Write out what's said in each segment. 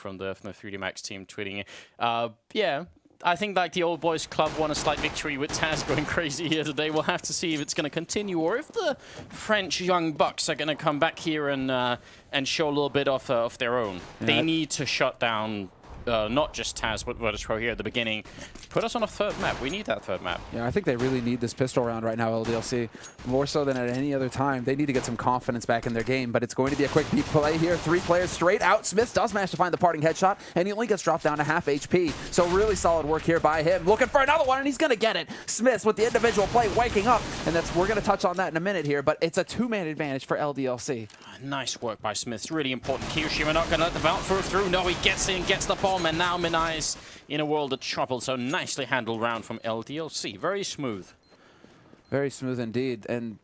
from the 3D Max team tweeting. Yeah, I think like the old boys club won a slight victory with Taz going crazy here today. We'll have to see if it's going to continue or if the French young bucks are going to come back here and show a little bit of their own. Yeah. They need to shut down not just Taz, but Virtus.Pro here at the beginning. Put us on a third map. We need that third map. Yeah, I think they really need this pistol round right now, LDLC. More so than at any other time. They need to get some confidence back in their game, but it's going to be a quick beat play here. 3 players straight out. Smith does manage to find the parting headshot, and he only gets dropped down to half HP. So really solid work here by him. Looking for another one, and he's going to get it. Smith with the individual play waking up, and we're going to touch on that in a minute here, but it's a 2-man advantage for LDLC. Nice work by Smith. It's really important. Kiyoshima not going to let the bounce through. No, he gets in, gets the bomb, and now Minai's in a world of trouble. So nicely handled round from LDLC. Very smooth. Very smooth indeed. And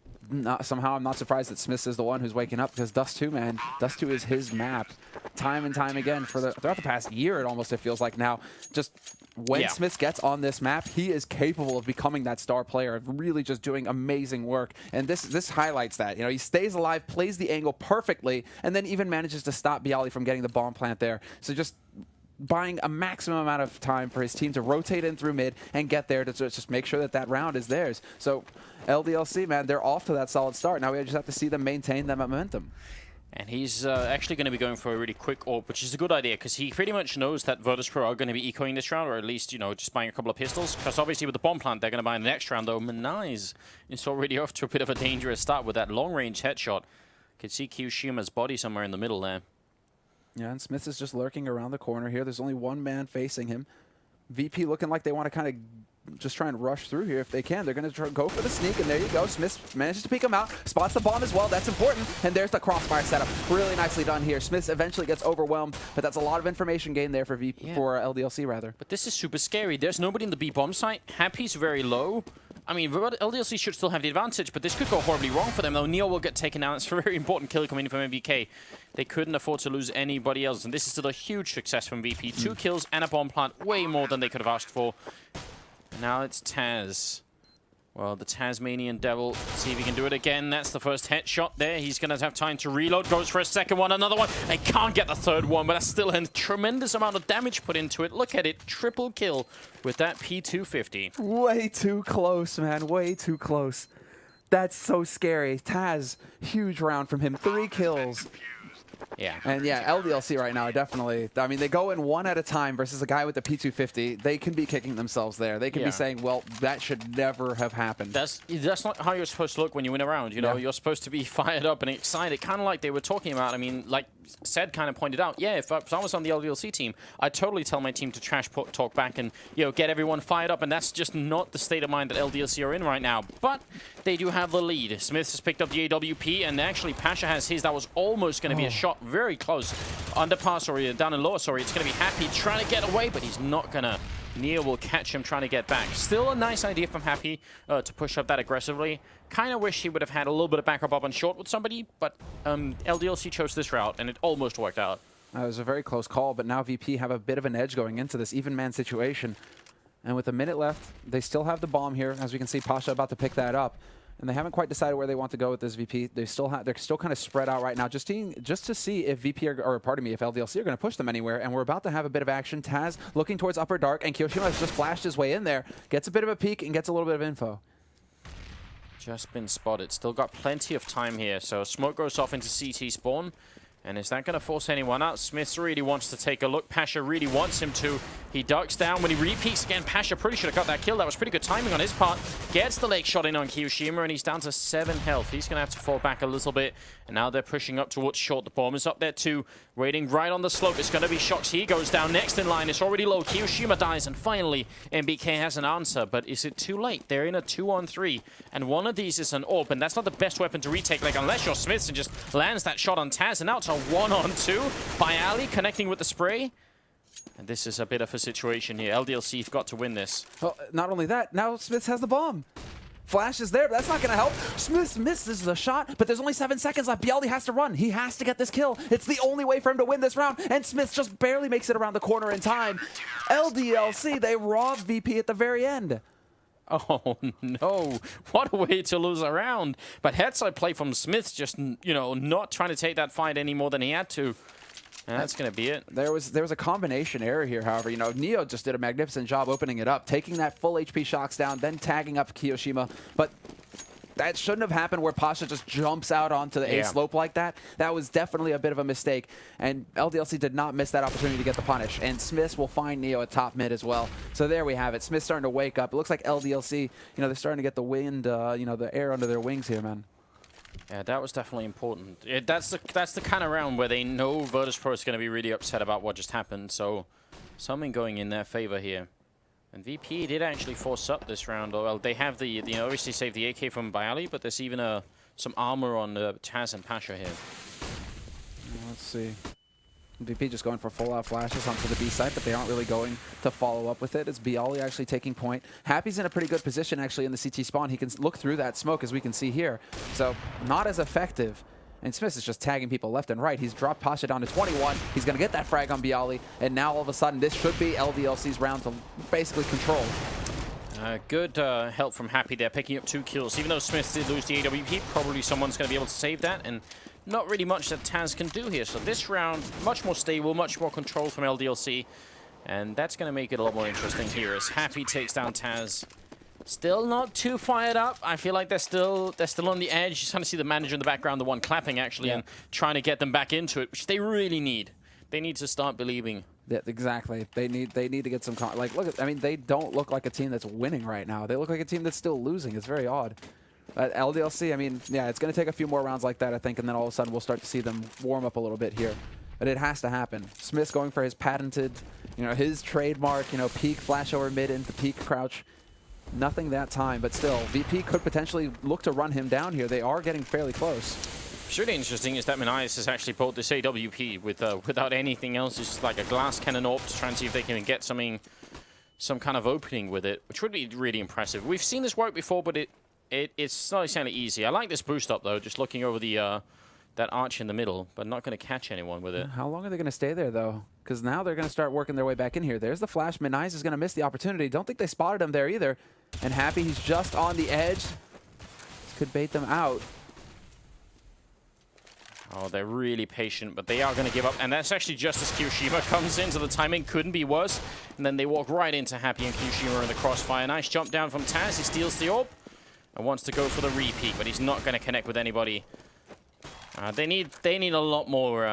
somehow I'm not surprised that Smith is the one who's waking up, because Dust 2, man, Dust 2 is his map. Time and time again throughout the past year, it feels like now. Just when Smith gets on this map, he is capable of becoming that star player, of really just doing amazing work. And this highlights that. You know, he stays alive, plays the angle perfectly, and then even manages to stop Bialy from getting the bomb plant there. So just buying a maximum amount of time for his team to rotate in through mid and get there to just make sure that that round is theirs. So LDLC, man, they're off to that solid start. Now we just have to see them maintain that momentum. And he's actually going to be going for a really quick AWP, which is a good idea, because he pretty much knows that Virtus.Pro are going to be ecoing this round, or at least, you know, just buying a couple of pistols. Because obviously with the bomb plant, they're going to buy in the next round, though. Minai's is already off to a bit of a dangerous start with that long-range headshot. Could see Kiyoshima's body somewhere in the middle there. Yeah, and Smith is just lurking around the corner here. There's only one man facing him. VP looking like they want to kind of just try and rush through here if they can. They're going to go for the sneak, and there you go. Smith manages to peek him out, spots the bomb as well. That's important. And there's the crossfire setup. Really nicely done here. Smith eventually gets overwhelmed, but that's a lot of information gained there for LDLC, rather. But this is super scary. There's nobody in the B bomb site. Happy's very low. I mean, LDLC should still have the advantage, but this could go horribly wrong for them, though. Neil will get taken down. It's a very important kill coming in from MVK. They couldn't afford to lose anybody else, and this is still a huge success from VP. 2 kills and a bomb plant, way more than they could have asked for. Now it's Taz. Well, the Tasmanian Devil, see if he can do it again. That's the first headshot there. He's going to have time to reload. Goes for a second one, another one. They can't get the third one, but that's still a tremendous amount of damage put into it. Look at it, triple kill with that P250. Way too close, man, way too close. That's so scary. Taz, huge round from him, 3 kills. Yeah. And yeah, LDLC right now, definitely. I mean, they go in one at a time versus a guy with the P250. They can be kicking themselves there. They can be saying, well, that should never have happened. That's not how you're supposed to look when you win a round. You know, you're supposed to be fired up and excited, kind of like they were talking about. I mean, like Sed kind of pointed out, yeah, if I was on the LDLC team, I'd totally tell my team to trash talk back and, you know, get everyone fired up. And that's just not the state of mind that LDLC are in right now. But they do have the lead. Smith has picked up the AWP, and actually Pasha has his. That was almost going to be a shot. Very close. Underpass, or down in lower, sorry. It's going to be Happy trying to get away, but he's not going to. Neo will catch him trying to get back. Still a nice idea from Happy to push up that aggressively. Kind of wish he would have had a little bit of backup up on short with somebody, but LDLC chose this route, and it almost worked out. That was a very close call, but now VP have a bit of an edge going into this even man situation. And with a minute left, they still have the bomb here. As we can see, Pasha about to pick that up. And they haven't quite decided where they want to go with this VP. They're still kind of spread out right now, just to see if VP if LDLC are going to push them anywhere. And we're about to have a bit of action. Taz looking towards upper dark, and Kiyoshima has just flashed his way in there, gets a bit of a peek, and gets a little bit of info. Just been spotted. Still got plenty of time here. So smoke goes off into CT spawn. And is that going to force anyone out? Smith really wants to take a look. Pasha really wants him to. He ducks down. When he repeats again, Pasha pretty should have got that kill. That was pretty good timing on his part. Gets the leg shot in on Kiyoshima, and he's down to 7 health. He's going to have to fall back a little bit. And now they're pushing up towards short. The bomb is up there too. Waiting right on the slope. It's going to be Shox. He goes down next in line. It's already low. Kiyoshima dies, and finally MBK has an answer. But is it too late? They're in a 2-on-3. And one of these is an AWP, and that's not the best weapon to retake. Like, unless you're Smith and just lands that shot on Taz. And now it's a 1-on-2 by Ali connecting with the spray. And this is a bit of a situation here. LDLC have got to win this. Well, not only that, now Smith has the bomb. Flash is there, but that's not going to help. Smith misses the shot, but there's only 7 seconds left. Bialy has to run. He has to get this kill. It's the only way for him to win this round, and Smith just barely makes it around the corner in time. LDLC, they rob VP at the very end. Oh, no. What a way to lose a round. But headside play from Smith, just, you know, not trying to take that fight any more than he had to. And that's going to be it. There was a combination error here, however. You know, Neo just did a magnificent job opening it up, taking that full HP shocks down, then tagging up Kiyoshima. But that shouldn't have happened where Pasha just jumps out onto the A slope like that. That was definitely a bit of a mistake. And LDLC did not miss that opportunity to get the punish. And Smiths will find Neo at top mid as well. So there we have it. Smith's starting to wake up. It looks like LDLC, you know, they're starting to get the wind, you know, the air under their wings here, man. Yeah, that was definitely important. That's the kind of round where they know Virtus.Pro is going to be really upset about what just happened. So something going in their favor here. And VP did actually force up this round. Well, they have the, you know, obviously saved the AK from Bialy, but there's even some armor on Taz and Pasha here. Let's see. VP just going for full-out flashes onto the B side, but they aren't really going to follow up with it. It's Bialy actually taking point. Happy's in a pretty good position actually in the CT spawn. He can look through that smoke as we can see here. So not as effective. And Smith is just tagging people left and right. He's dropped Pasha down to 21. He's going to get that frag on Bialy. And now all of a sudden, this should be LDLC's round to basically control. Good help from Happy there, picking up 2 kills. Even though Smith did lose the AWP, probably someone's going to be able to save that. And not really much that Taz can do here. So this round, much more stable, much more control from LDLC. And that's going to make it a lot more interesting here as Happy takes down Taz. Still not too fired up. I feel like they're still on the edge. You kind of see the manager in the background, the one clapping actually, and trying to get them back into it, which they really need. They need to start believing. Yeah, exactly. They need to get some like look. I mean, they don't look like a team that's winning right now. They look like a team that's still losing. It's very odd. LDLC. I mean, yeah, it's going to take a few more rounds like that, I think, and then all of a sudden we'll start to see them warm up a little bit here. But it has to happen. Smith's going for his patented, you know, his trademark, you know, peak flash over mid into peak crouch. Nothing that time, but still, VP could potentially look to run him down here. They are getting fairly close. What's really interesting is that Manias has actually bought this AWP without anything else. It's just like a glass cannon AWP to try and see if they can get some kind of opening with it, which would be really impressive. We've seen this work before, but it's not exactly easy. I like this boost up, though, just looking over the that arch in the middle, but not going to catch anyone with it. How long are they going to stay there, though? Because now they're going to start working their way back in here. There's the flash. Manias is going to miss the opportunity. Don't think they spotted him there either. And Happy, he's just on the edge. This could bait them out. Oh, they're really patient, but they are going to give up. And that's actually just as Kiyoshima comes in, so the timing couldn't be worse. And then they walk right into Happy and Kiyoshima in the crossfire. Nice jump down from Taz. He steals the AWP and wants to go for the repeat, but he's not going to connect with anybody. They need a lot more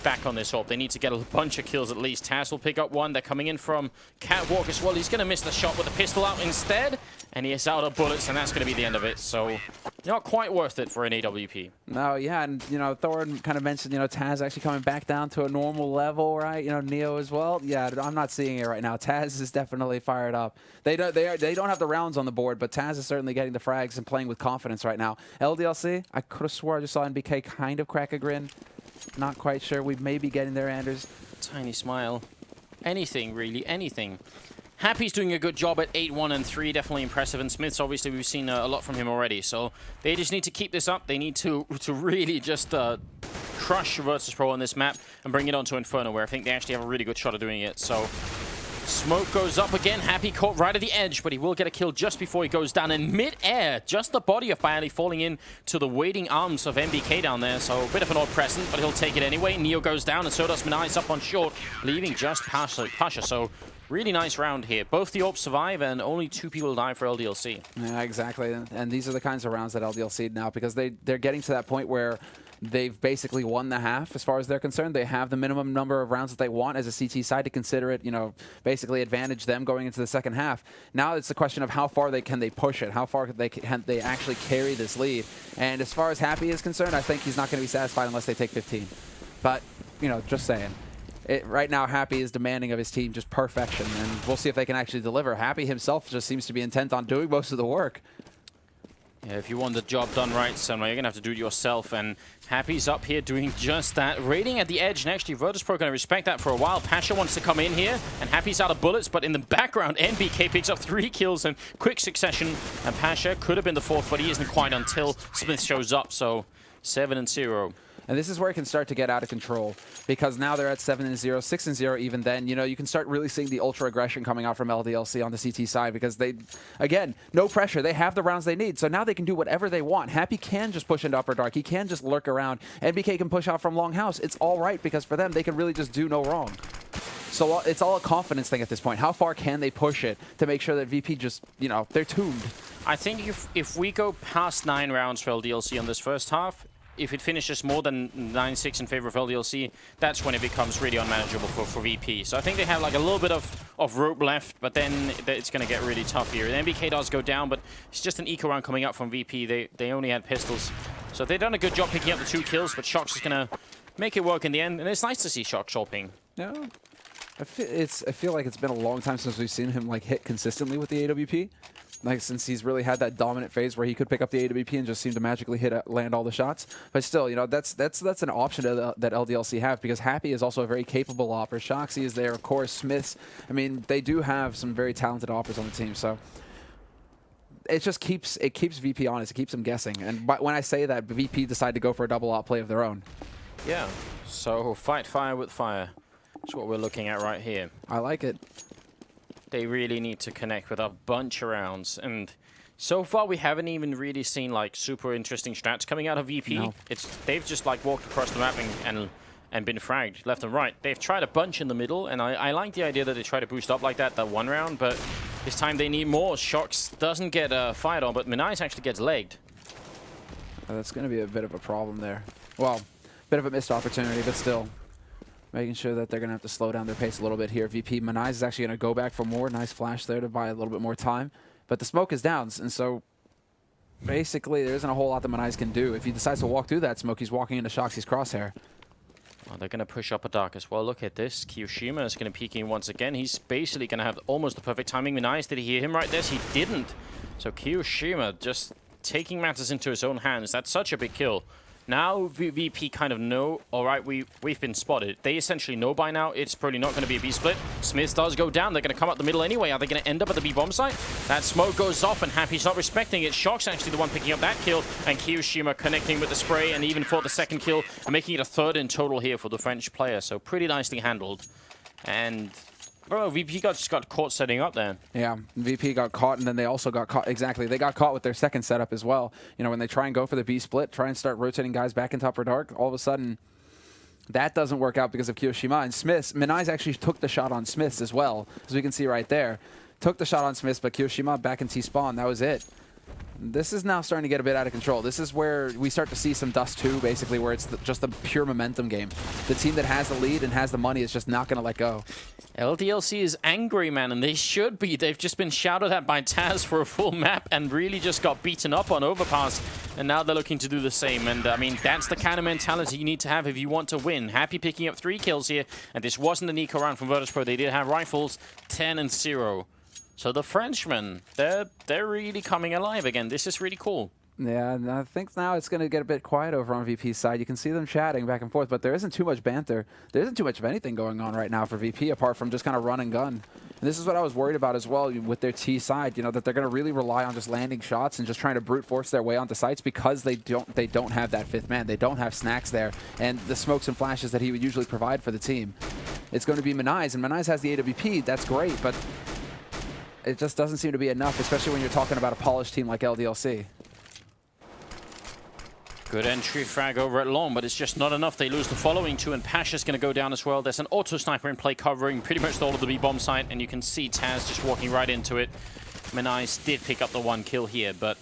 back on this AWP. They need to get a bunch of kills at least. Taz will pick up one. They're coming in from Catwalk as well. He's going to miss the shot with the pistol out instead. And he is out of bullets, and that's going to be the end of it. So not quite worth it for an AWP. No, yeah, and, you know, Thorin kind of mentioned, you know, Taz actually coming back down to a normal level, right? You know, Neo as well. Yeah, I'm not seeing it right now. Taz is definitely fired up. They don't have the rounds on the board, but Taz is certainly getting the frags and playing with confidence right now. LDLC, I could have swore I just saw NBK kind of crack a grin. Not quite sure. We may be getting there, Anders. Tiny smile. Anything, really, anything. Happy's doing a good job at 8-1 and 3, definitely impressive. And Smith's, obviously, we've seen a lot from him already. So they just need to keep this up. They need to really just crush Virtus.Pro on this map and bring it onto Inferno, where I think they actually have a really good shot of doing it. So smoke goes up again. Happy caught right at the edge, but he will get a kill just before he goes down in mid-air. Just the body of Bialy falling in to the waiting arms of MBK down there. So a bit of an odd present, but he'll take it anyway. Neo goes down, and so does Manias up on short, leaving just Pasha. So really nice round here. Both the AWPs survive, and only 2 people die for LDLC. Yeah, exactly. And these are the kinds of rounds that LDLC need now, because they're getting to that point where they've basically won the half as far as they're concerned. They have the minimum number of rounds that they want as a CT side to consider it, you know, basically advantage them going into the second half. Now it's the question of how far can they push it, how far can they actually carry this lead. And as far as Happy is concerned, I think he's not going to be satisfied unless they take 15. But, you know, just saying. Right now, Happy is demanding of his team just perfection, and we'll see if they can actually deliver. Happy himself just seems to be intent on doing most of the work. Yeah, if you want the job done right, Selma, you're going to have to do it yourself. And Happy's up here doing just that. Raiding at the edge, and actually Virtus.Pro going to respect that for a while. Pasha wants to come in here, and Happy's out of bullets, but in the background, NBK picks up 3 kills in quick succession. And Pasha could have been the 4th, but he isn't quite until Smith shows up, so 7-0. And this is where it can start to get out of control, because now they're at 7-0, 6-0 even then. You know, you can start really seeing the ultra aggression coming out from LDLC on the CT side, because they, again, no pressure. They have the rounds they need, so now they can do whatever they want. Happy can just push into upper dark. He can just lurk around. NBK can push out from long house. It's all right, because for them, they can really just do no wrong. So it's all a confidence thing at this point. How far can they push it to make sure that VP just, you know, they're tuned? I think if we go past 9 rounds for LDLC on this first half, if it finishes more than 9-6 in favor of LDLC, that's when it becomes really unmanageable for VP. So I think they have like a little bit of rope left, but then it's going to get really tough here. The NBK does go down, but it's just an eco round coming up from VP. They only had pistols. So they've done a good job picking up the 2 kills, but Shox is going to make it work in the end. And it's nice to see Shox chopping. No, I feel like it's been a long time since we've seen him like hit consistently with the AWP. Like, since he's really had that dominant phase where he could pick up the AWP and just seem to magically land all the shots. But still, you know, that's an option that LDLC have, because Happy is also a very capable opper. Shoxy is there, of course. Smiths. I mean, they do have some very talented oppers on the team, so it just keeps VP honest. It keeps them guessing. And when I say that, VP decide to go for a double op play of their own. Yeah. So fight fire with fire. That's what we're looking at right here. I like it. They really need to connect with a bunch of rounds, and so far we haven't even really seen like super interesting strats coming out of VP. No. They've just like walked across the map and been fragged left and right. They've tried a bunch in the middle, and I like the idea that they try to boost up like that one round, but this time they need more. Shox doesn't get fired on, but Minais actually gets legged. That's going to be a bit of a problem there. Well, bit of a missed opportunity, but still. Making sure that they're going to have to slow down their pace a little bit here. VP Minais is actually going to go back for more. Nice flash there to buy a little bit more time. But the smoke is down, and so basically there isn't a whole lot that Minais can do. If he decides to walk through that smoke, he's walking into Shoxy's crosshair. Well, they're going to push up a dark as well. Look at this. Kiyoshima is going to peek in once again. He's basically going to have almost the perfect timing. Minais, did he hear him right there? He didn't. So Kiyoshima just taking matters into his own hands. That's such a big kill. Now VP kind of know, all right, we've been spotted. They essentially know by now it's probably not going to be a B split. Smiths does go down. They're going to come up the middle anyway. Are they going to end up at the B bomb site? That smoke goes off, and Happy's not respecting it. Shox actually the one picking up that kill, and Kiyoshima connecting with the spray, and even for the second kill, and making it a 3rd in total here for the French player. So pretty nicely handled. And bro, VP just got caught setting up there. Yeah, VP got caught, and then they also got caught. Exactly, they got caught with their second setup as well. You know, when they try and go for the B split, try and start rotating guys back into upper dark, all of a sudden, that doesn't work out because of Kiyoshima. And Smiths, Minais actually took the shot on Smiths as well, as we can see right there. Took the shot on Smiths, but Kiyoshima back in T-spawn, that was it. This is now starting to get a bit out of control. This is where we start to see some Dust 2, basically, where it's just a pure momentum game. The team that has the lead and has the money is just not going to let go. LDLC is angry, man, and they should be. They've just been shouted at by Taz for a full map and really just got beaten up on Overpass, and now they're looking to do the same. And, I mean, that's the kind of mentality you need to have if you want to win. Happy picking up 3 kills here, and this wasn't an eco round from Virtus.Pro. They did have rifles, 10-0. So the Frenchmen, they're really coming alive again. This is really cool. Yeah, and I think now it's going to get a bit quiet over on VP's side. You can see them chatting back and forth, but there isn't too much banter. There isn't too much of anything going on right now for VP, apart from just kind of run and gun. And this is what I was worried about as well with their T side, you know, that they're going to really rely on just landing shots and just trying to brute force their way onto sites, because they don't have that 5th man. They don't have snacks there, and the smokes and flashes that he would usually provide for the team. It's going to be Minais, and Minais has the AWP. That's great, but it just doesn't seem to be enough, especially when you're talking about a polished team like LDLC. Good entry frag over at long, but it's just not enough. They lose the following 2, and Pasha's going to go down as well. There's an auto sniper in play covering pretty much all of the B bomb site, and you can see Taz just walking right into it. Minais did pick up the 1 kill here, but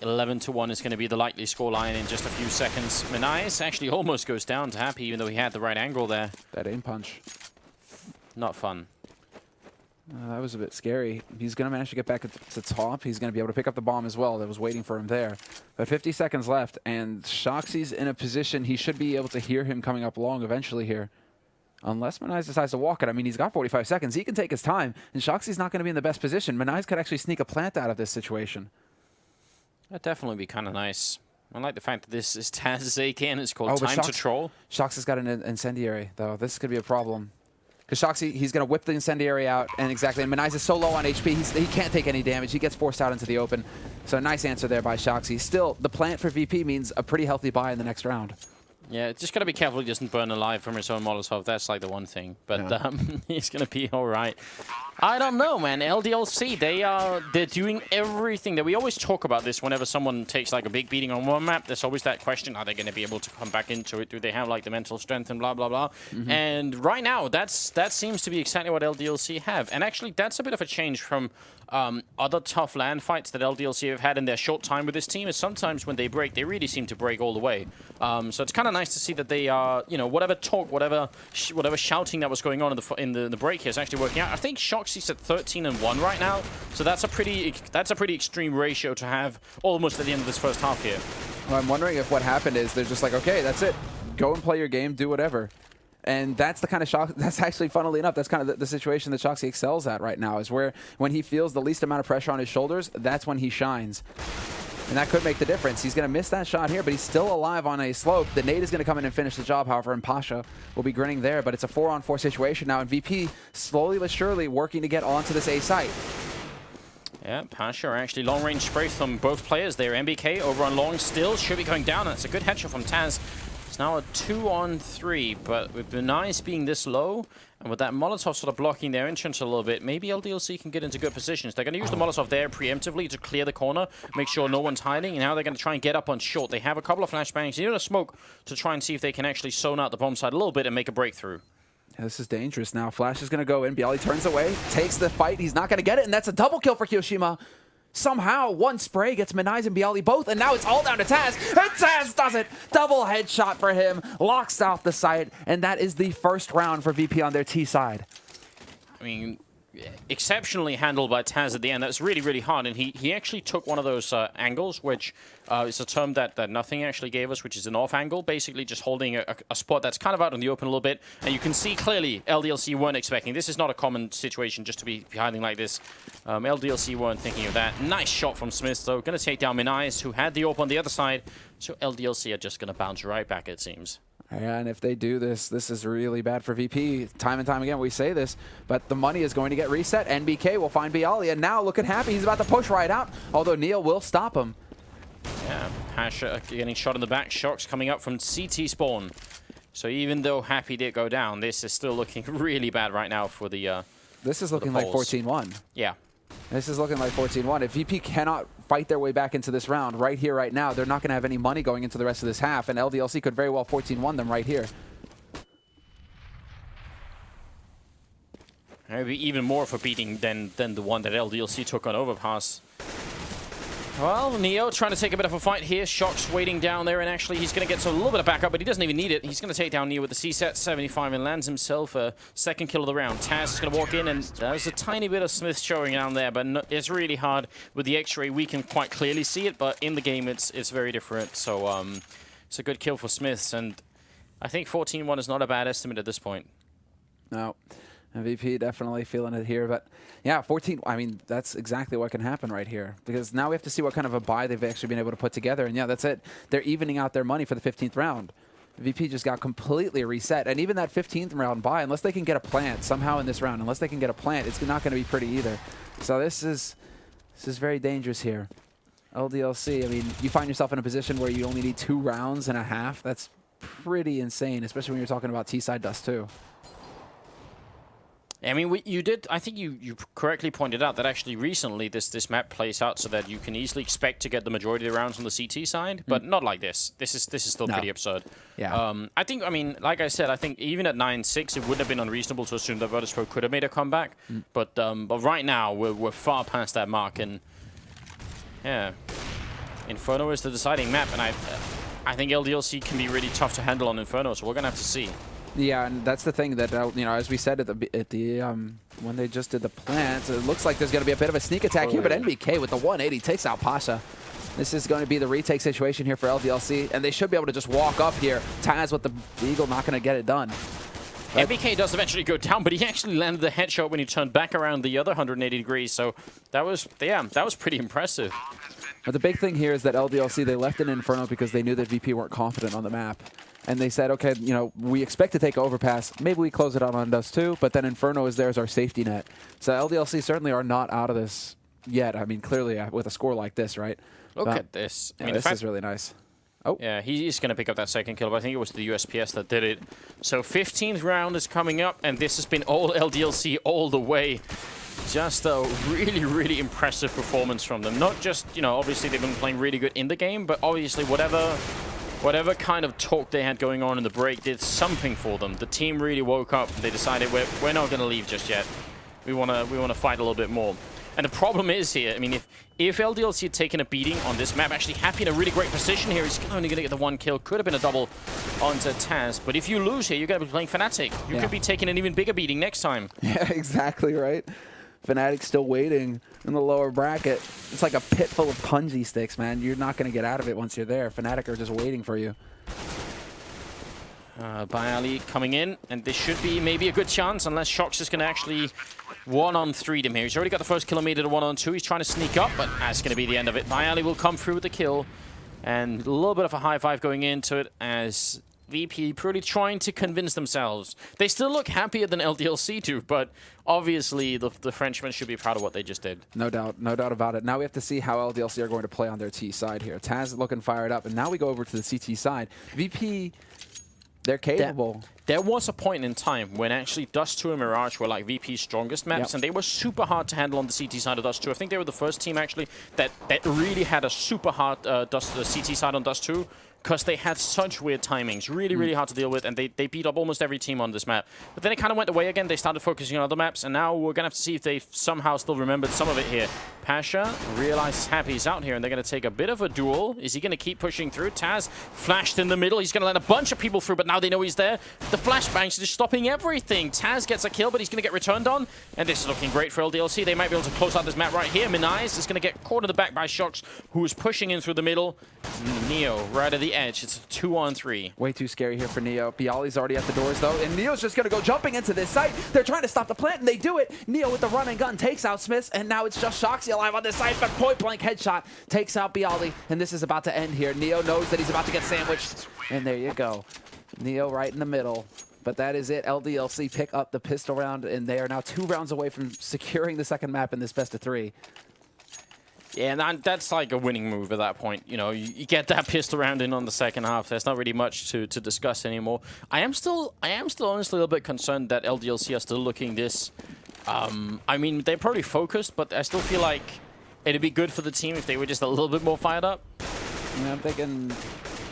11-1 is going to be the likely scoreline in just a few seconds. Minais actually almost goes down to Happy, even though he had the right angle there. That aim punch. Not fun. That was a bit scary. He's going to manage to get back to top. He's going to be able to pick up the bomb as well that was waiting for him there. But 50 seconds left, and Shoxy's in a position he should be able to hear him coming up long eventually here. Unless Minais decides to walk it. I mean, he's got 45 seconds. He can take his time, and Shoxy's not going to be in the best position. Minais could actually sneak a plant out of this situation. That'd definitely be kind of nice. I like the fact that this is Taz's AK and it's called Time to Troll. Shox has got an incendiary, though. This could be a problem. Because Shoxy, he's going to whip the incendiary out, and exactly, and Minais is so low on HP, he can't take any damage. He gets forced out into the open. So nice answer there by Shoxy. Still, the plant for VP means a pretty healthy buy in the next round. Yeah, just got to be careful he doesn't burn alive from his own Molotov. That's like the one thing. But yeah. He's going to be all right. I don't know, man. LDLC, they're doing everything that we always talk about this whenever someone takes like a big beating on one map. There's always that question, are they going to be able to come back into it? Do they have like the mental strength and blah, blah, blah? And right now, that seems to be exactly what LDLC have. And actually, that's a bit of a change from other tough land fights that LDLC have had in their short time with this team. Is sometimes when they break, they really seem to break all the way. So it's kind of nice to see that they are, you know, whatever talk, whatever shouting that was going on in the break here is actually working out. I think Shoxy's at 13-1 right now, so that's a pretty extreme ratio to have almost at the end of this first half here. Well, I'm wondering if what happened is they're just like, okay, that's it, go and play your game, do whatever. And that's the kind of shock. That's actually, funnily enough, that's kind of the situation that Shoxy excels at right now. Is where when he feels the least amount of pressure on his shoulders, that's when he shines. And that could make the difference. He's going to miss that shot here, but he's still alive on a slope. The nade is going to come in and finish the job, however, and Pasha will be grinning there. But it's a 4-on-4 situation now, and VP slowly but surely working to get onto this A site. Yeah, Pasha actually long-range spray from both players there. MBK over on long still should be going down. That's a good headshot from Taz. It's now a 2-on-3, but with Benai's being this low, and with that Molotov sort of blocking their entrance a little bit, maybe LDLC can get into good positions. They're going to use the Molotov there preemptively to clear the corner, make sure no one's hiding, and now they're going to try and get up on short. They have a couple of flashbangs, even a smoke, to try and see if they can actually zone out the bomb side a little bit and make a breakthrough. Yeah, this is dangerous now. Flash is going to go in. Byali turns away, takes the fight. He's not going to get it, and that's a double kill for Kyoshima. Somehow, one spray gets Menai's and Byali both, and now it's all down to Taz. And Taz does it! Double headshot for him, locks off the site, and that is the first round for VP on their T side. I mean, exceptionally handled by Taz at the end. That's really, really hard. And he actually took one of those angles, which is a term that Nothing actually gave us, which is an off angle, basically just holding a spot that's kind of out in the open a little bit. And you can see clearly LDLC weren't expecting. This is not a common situation just to be hiding like this. LDLC weren't thinking of that. Nice shot from Smith, though. Going to take down Menai's, who had the AWP on the other side. So LDLC are just going to bounce right back, it seems. And if they do this, this is really bad for VP. Time and time again, we say this, but the money is going to get reset. NBK will find Byali, and now looking happy. He's about to push right out, although Neil will stop him. Yeah, Pasha getting shot in the back. Shocks coming up from CT spawn. So even though Happy did go down, this is still looking really bad right now for the This is looking like 14-1. Yeah. This is looking like 14-1. If VP cannot fight their way back into this round right here, right now, they're not going to have any money going into the rest of this half, and LDLC could very well 14-1 them right here. Maybe even more of a beating than the one that LDLC took on Overpass. Well, Neo trying to take a bit of a fight here. Shock's waiting down there, and actually he's going to get a little bit of backup, but he doesn't even need it. He's going to take down Neo with the C-set 75 and lands himself a second kill of the round. Taz is going to walk in, and there's a tiny bit of Smith showing down there, but no, it's really hard. With the X-ray, we can quite clearly see it, but in the game, it's very different. So it's a good kill for Smiths, and I think 14-1 is not a bad estimate at this point. No. MVP definitely feeling it here, but yeah, 14, I mean, that's exactly what can happen right here, because now we have to see what kind of a buy they've actually been able to put together, and yeah, that's it. They're evening out their money for the 15th round. VP just got completely reset, and even that 15th round buy, unless they can get a plant somehow in this round, unless they can get a plant, it's not going to be pretty either. So this is very dangerous here. LDLC, I mean, you find yourself in a position where you only need 2 rounds and a half. That's pretty insane, especially when you're talking about T-side dust too. I mean, I think you correctly pointed out that actually recently this map plays out so that you can easily expect to get the majority of the rounds on the CT side, but not like this. This is still pretty absurd. Yeah. I mean, like I said, I think even at 9-6, it wouldn't have been unreasonable to assume that Virtus.Pro could have made a comeback, but right now, we're far past that mark, and yeah, Inferno is the deciding map, and I think LDLC can be really tough to handle on Inferno, so we're going to have to see. Yeah, and that's the thing that you know, as we said at the when they just did the plants, it looks like there's going to be a bit of a sneak attack here, but NBK with the 180 takes out Pasha. This is going to be the retake situation here for LDLC, and they should be able to just walk up here. Taz with the Eagle, not going to get it done. MBK does eventually go down, but he actually landed the headshot when he turned back around the other 180 degrees, so that was pretty impressive. But the big thing here is that LDLC, they left in Inferno because they knew that VP weren't confident on the map. And they said, okay, you know, we expect to take Overpass. Maybe we close it out on Dust too, but then Inferno is there as our safety net. So LDLC certainly are not out of this yet. I mean, clearly with a score like this, right? Look at this. I mean, this is really nice. Oh. Yeah, he's going to pick up that second kill, but I think it was the USPS that did it. So 15th round is coming up, and this has been all LDLC all the way. Just a really, really impressive performance from them. Not just, you know, obviously they've been playing really good in the game, but obviously whatever kind of talk they had going on in the break did something for them. The team really woke up. They decided we're not going to leave just yet. We want to fight a little bit more. And the problem is here, I mean, if LDLC had taken a beating on this map, actually Happy in a really great position here. He's only going to get the one kill. Could have been a double onto Taz. But if you lose here, you're going to be playing Fnatic. You could be taking an even bigger beating next time. Yeah, exactly right. Fnatic's still waiting in the lower bracket. It's like a pit full of punji sticks, man. You're not going to get out of it once you're there. Fnatic are just waiting for you. Bialy coming in, and this should be maybe a good chance, unless Shox is going to actually 1-on-3 him here. He's already got the first kilometer to 1-on-2. He's trying to sneak up, but that's going to be the end of it. Bialy will come through with the kill, and a little bit of a high five going into it as VP pretty trying to convince themselves. They still look happier than LDLC do, but obviously the Frenchmen should be proud of what they just did. No doubt about it. Now we have to see how LDLC are going to play on their T side here. Taz is looking fired up, and now we go over to the CT side. VP, they're capable. There was a point in time when actually Dust 2 and Mirage were like VP's strongest maps, and they were super hard to handle on the CT side of Dust 2. I think they were the first team actually that really had a super hard CT side on Dust 2, because they had such weird timings, really hard to deal with, and they beat up almost every team on this map. But then it kind of went away again. They started focusing on other maps, and now we're going to have to see if they somehow still remembered some of it here. Pasha realizes Happy's out here, and they're going to take a bit of a duel. Is he going to keep pushing through? Taz flashed in the middle. He's going to let a bunch of people through, but now they know he's there. The flashbangs are just stopping everything. Taz gets a kill, but he's going to get returned on, and this is looking great for LDLC. They might be able to close out this map right here. Minai's is going to get caught in the back by Shox, who is pushing in through the middle. Neo right at the edge. It's a 2-on-3. Way too scary here for Neo. Bialy's already at the doors, though, and Neo's just going to go jumping into this site. They're trying to stop the plant, and they do it. Neo with the run and gun takes out Smiths, and now it's just Shoxy alive on this side, but point-blank headshot takes out Bialy, and this is about to end here. Neo knows that he's about to get sandwiched, and there you go. Neo right in the middle. But that is it. LDLC pick up the pistol round, and they are now 2 rounds away from securing the second map in this best-of-3. Yeah, and that's like a winning move at that point. You know, you get that pistol round in on the second half. There's not really much to discuss anymore. I am still honestly a little bit concerned that LDLC are still looking this. I mean, they're probably focused, but I still feel like it'd be good for the team if they were just a little bit more fired up. Yeah, I'm thinking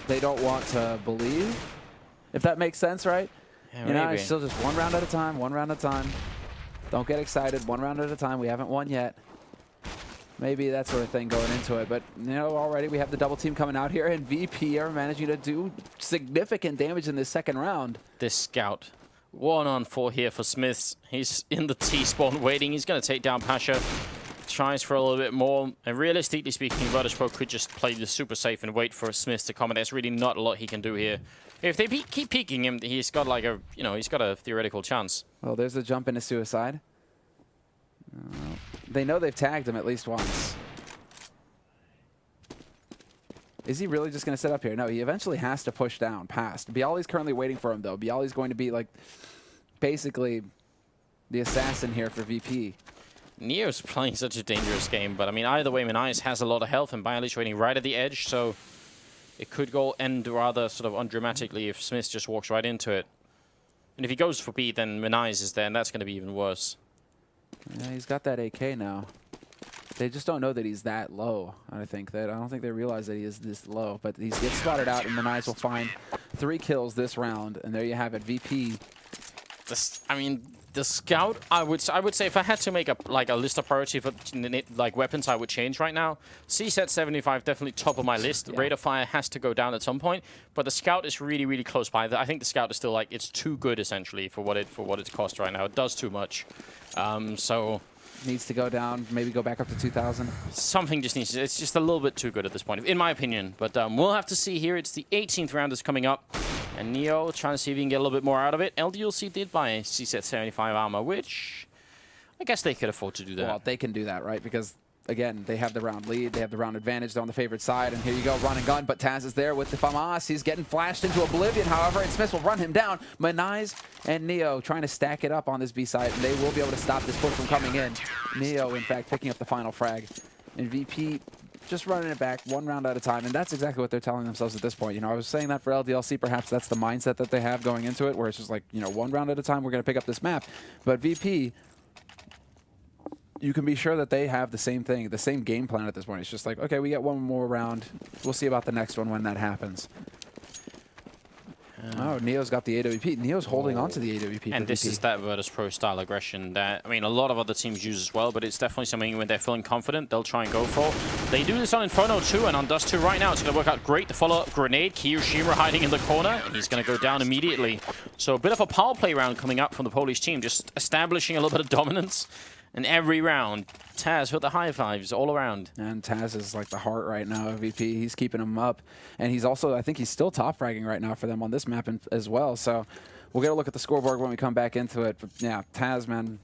they don't want to believe, if that makes sense, right? Yeah, you know, it's still just 1 round at a time, 1 round at a time. Don't get excited, 1 round at a time. We haven't won yet. Maybe that sort of thing going into it. But, you know, already we have the double team coming out here, and VP are managing to do significant damage in this second round. This scout. 1-on-4 here for Smiths. He's in the T-spawn waiting. He's going to take down Pasha. Tries for a little bit more. And realistically speaking, Virtus.Pro could just play this super safe and wait for Smiths to come. And there's really not a lot he can do here. If they keep peeking him, he's got like a, you know, he's got a theoretical chance. Well, there's a jump into suicide. They know they've tagged him at least once. Is he really just going to sit up here? No, he eventually has to push down past. Bialy's currently waiting for him, though. Bialy's going to be, like, basically the assassin here for VP. Neo's playing such a dangerous game, but, I mean, either way, Minais has a lot of health, and Bialy's waiting right at the edge, so it could go end rather sort of undramatically if Smith just walks right into it. And if he goes for B, then Minais is there, and that's going to be even worse. Yeah, he's got that AK now. They just don't know that he's that low. I don't think they realize that he is this low. But he gets spotted out, and Minais will find 3 kills this round. And there you have it, VP. I mean, the scout. I would say if I had to make a list of priority for like weapons, I would change right now. CSET 75 definitely top of my list. Yeah. Rate of fire has to go down at some point, but the scout is really close by. I think the scout is still like it's too good essentially for what it costs right now. It does too much. So needs to go down, maybe go back up to 2,000. Something just needs to, it's just a little bit too good at this point, in my opinion. But we'll have to see here. It's the 18th round that's coming up. And Neo trying to see if he can get a little bit more out of it. LDLC did buy CSET 75 armor, which I guess they could afford to do that. Well, they can do that, right? Because, again, they have the round lead. They have the round advantage. They're on the favorite side. And here you go, run and gun. But Taz is there with the FAMAS. He's getting flashed into oblivion, however, and Smith will run him down. Minais and Neo trying to stack it up on this B side, and they will be able to stop this push from coming in. Neo, in fact, picking up the final frag. And VP just running it back 1 round at a time, and that's exactly what they're telling themselves at this point. You know, I was saying that for LDLC, perhaps that's the mindset that they have going into it, where it's just like, you know, 1 round at a time, we're going to pick up this map. But VP, you can be sure that they have the same thing, the same game plan at this point. It's just like, okay, we get 1 more round. We'll see about the next one when that happens. Oh, Neo's got the AWP. Neo's holding on to the AWP. And this is that Virtus.Pro style aggression that, I mean, a lot of other teams use as well, but it's definitely something when they're feeling confident, they'll try and go for. They do this on Inferno too, and on Dust 2 right now, it's going to work out great. The follow-up grenade, Kiyoshima hiding in the corner, and he's going to go down immediately. So a bit of a power play round coming up from the Polish team, just establishing a little bit of dominance. And every round, Taz with the high fives all around. And Taz is like the heart right now of VP. He's keeping him up. And he's also, I think he's still top fragging right now for them on this map as well. So we'll get a look at the scoreboard when we come back into it. But yeah, Taz, man,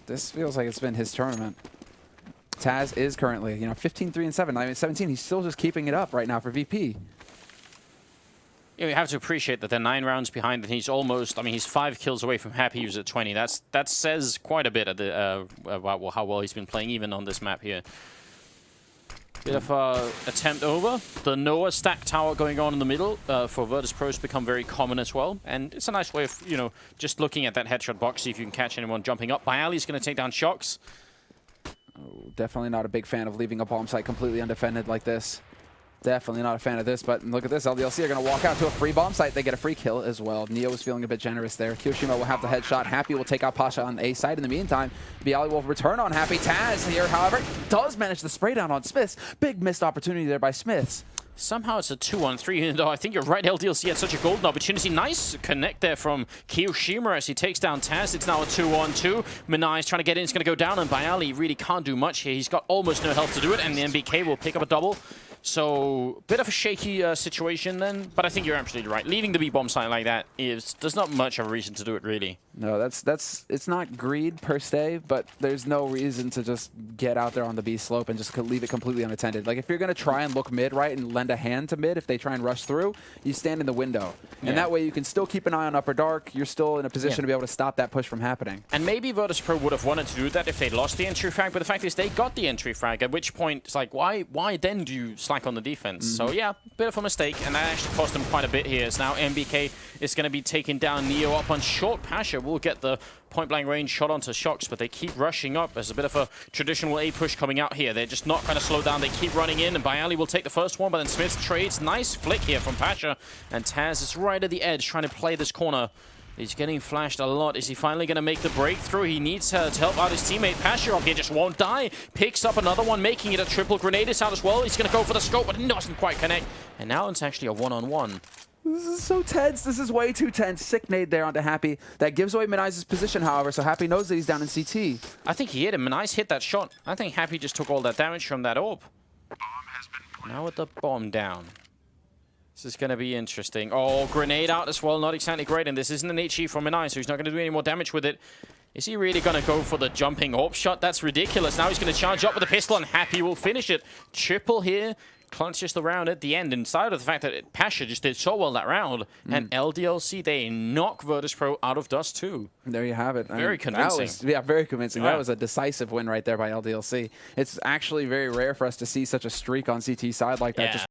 this feels like it's been his tournament. Taz is currently, you know, 15-3-7. I mean, 17, he's still just keeping it up right now for VP. You have to appreciate that they're 9 rounds behind, and he's almost, I mean, he's 5 kills away from Happy, who's at 20. That says quite a bit of the, about how well he's been playing even on this map here. Bit of attempt over. The Noah stack tower going on in the middle for Virtus.Pro has become very common as well. And it's a nice way of, you know, just looking at that headshot box, see if you can catch anyone jumping up. Bially's going to take down Shocks. Oh, definitely not a big fan of leaving a bomb site completely undefended like this. Definitely not a fan of this, but look at this. LDLC are going to walk out to a free bomb site. They get a free kill as well. Neo is feeling a bit generous there. Kiyoshima will have the headshot. Happy will take out Pasha on the A side. In the meantime, Bialy will return on Happy. Taz here, however, does manage the spray down on Smiths. Big missed opportunity there by Smiths. Somehow it's a 2-on-3, even though I think you're right, LDLC had such a golden opportunity. Nice connect there from Kiyoshima as he takes down Taz. It's now a 2-on-2. Minai is trying to get in. It's going to go down, and Bialy really can't do much here. He's got almost no health to do it, and the MBK will pick up a double. So, bit of a shaky situation then, but I think you're absolutely right. Leaving the B-bomb site like that there's not much of a reason to do it, really. No, it's not greed per se, but there's no reason to just get out there on the B slope and just leave it completely unattended. Like, if you're going to try and look mid, right, and lend a hand to mid, if they try and rush through, you stand in the window. Yeah. And that way you can still keep an eye on upper dark. You're still in a position to be able to stop that push from happening. And maybe Virtus.Pro would have wanted to do that if they lost the entry frag, but the fact is they got the entry frag, at which point it's like, why then do you slack on the defense? So yeah, bit of a mistake, and that actually cost them quite a bit here. So now MBK is going to be taking down Neo up on short. Pasha will get the point-blank range shot onto Shocks, but they keep rushing up. There's a bit of a traditional A push coming out here. They're just not going to slow down. They keep running in, and Bialy will take the first one, but then Smith trades. Nice flick here from Pasha, and Taz is right at the edge trying to play this corner. He's getting flashed a lot. Is he finally going to make the breakthrough? He needs to help out his teammate. Pasha up here just won't die. Picks up another one, making it a triple grenade. It's out as well. He's going to go for the scope, but it doesn't quite connect. And now it's actually a one-on-one. This is so tense. This is way too tense. Sick nade there onto Happy. That gives away Minai's position, however, so Happy knows that he's down in CT. I think he hit him. Minai's hit that shot. I think Happy just took all that damage from that orb. Now with the bomb down. This is going to be interesting. Oh, grenade out as well. Not exactly great. And this isn't an HE from Minai, so he's not going to do any more damage with it. Is he really going to go for the jumping orb shot? That's ridiculous. Now he's going to charge up with a pistol, and Happy will finish it. Triple here. Clutches the round at the end. Inside of the fact that Pasha just did so well that round. And LDLC, they knock Virtus.Pro out of Dust 2. There you have it. Very convincing. Yeah, very convincing. Yeah. That was a decisive win right there by LDLC. It's actually very rare for us to see such a streak on CT side like that. Yeah. Just